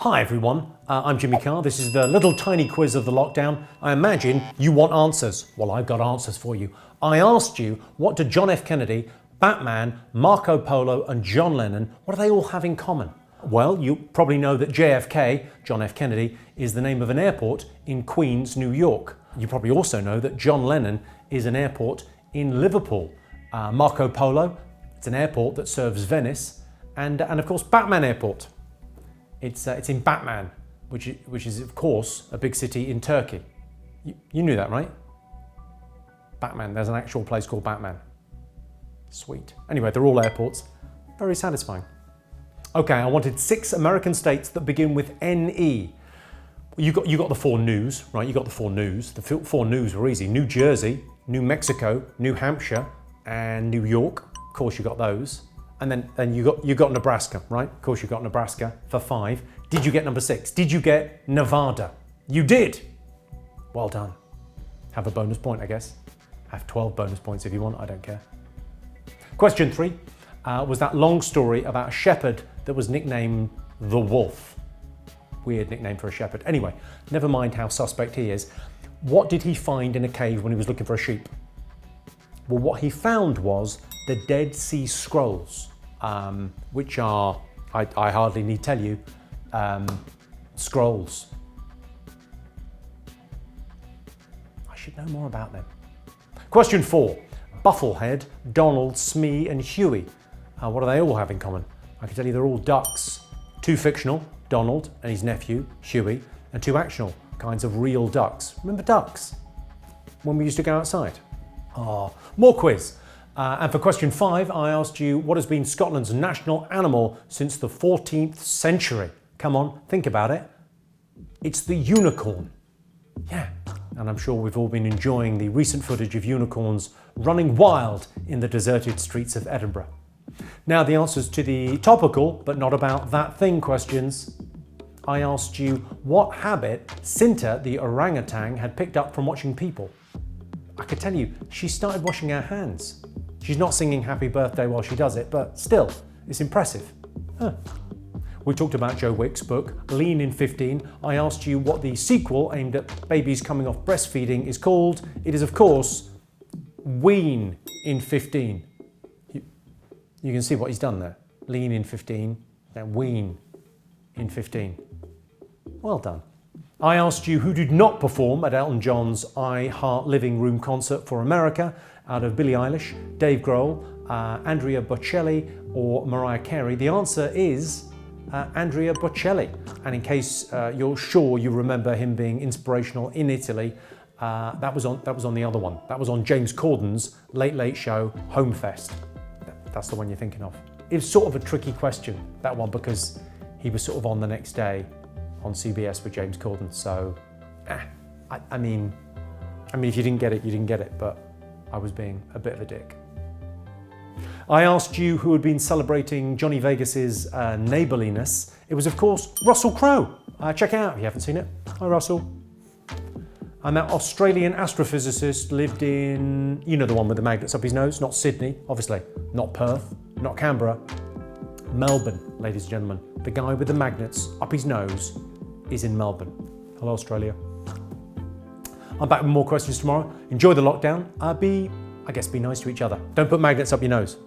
Hi everyone, I'm Jimmy Carr. This is the little tiny quiz of the lockdown. I imagine you want answers. Well, I've got answers for you. I asked you, what do John F. Kennedy, Batman, Marco Polo and John Lennon, what do they all have in common? Well, you probably know that JFK, John F. Kennedy, is the name of an airport in Queens, New York. You probably also know that John Lennon is an airport in Liverpool. Marco Polo, it's an airport that serves Venice. And of course, Batman Airport. It's in Batman, which is of course a big city in Turkey. You knew that, right? Batman, there's an actual place called Batman. Sweet. Anyway, they're all airports. Very satisfying. Okay, I wanted 6 American states that begin with NE. You got the 4 news, right? You got the 4 news. The 4 news were easy. New Jersey, New Mexico, New Hampshire, and New York. Of course, you got those. And then you got Nebraska, right? Of course you got Nebraska for 5. Did you get number 6? Did you get Nevada? You did. Well done. Have a bonus point, I guess. Have 12 bonus points if you want, I don't care. Question 3 was that long story about a shepherd that was nicknamed the Wolf. Weird nickname for a shepherd. Anyway, never mind how suspect he is. What did he find in a cave when he was looking for a sheep? Well, what he found was the Dead Sea Scrolls, which are, I hardly need tell you, scrolls. I should know more about them. Question 4. Bufflehead, Donald, Smee and Huey. What do they all have in common? I can tell you they're all ducks. 2 fictional, Donald and his nephew, Huey, and 2 actional kinds of real ducks. Remember ducks? When we used to go outside? More quiz. And for question 5, I asked you what has been Scotland's national animal since the 14th century. Come on, think about it. It's the unicorn. Yeah, and I'm sure we've all been enjoying the recent footage of unicorns running wild in the deserted streets of Edinburgh. Now the answers to the topical, but not about that thing questions. I asked you what habit Sinta the orangutan had picked up from watching people. I could tell you, she started washing her hands. She's not singing happy birthday while she does it, but still, it's impressive. We talked about Joe Wick's book, Lean in 15. I asked you what the sequel aimed at babies coming off breastfeeding is called. It is, of course, Wean in 15. You can see what he's done there. Lean in 15, then Wean in 15. Well done. I asked you who did not perform at Elton John's I Heart Living Room concert for America out of Billie Eilish, Dave Grohl, Andrea Bocelli or Mariah Carey. The answer is Andrea Bocelli. And in case you're sure you remember him being inspirational in Italy, that was on the other one. That was on James Corden's Late Late Show Home Fest. That's the one you're thinking of. It was sort of a tricky question, that one, because he was sort of on the next day on CBS with James Corden, so I mean if you didn't get it, you didn't get it, but I was being a bit of a dick. I asked you who had been celebrating Johnny Vegas's neighbourliness. It was, of course, Russell Crowe. Check it out if you haven't seen it. Hi, Russell. And that Australian astrophysicist lived in, you know, the one with the magnets up his nose, not Sydney, obviously, not Perth, not Canberra, Melbourne, ladies and gentlemen. The guy with the magnets up his nose is in Melbourne. Hello, Australia. I'm back with more questions tomorrow. Enjoy the lockdown. Be nice to each other. Don't put magnets up your nose.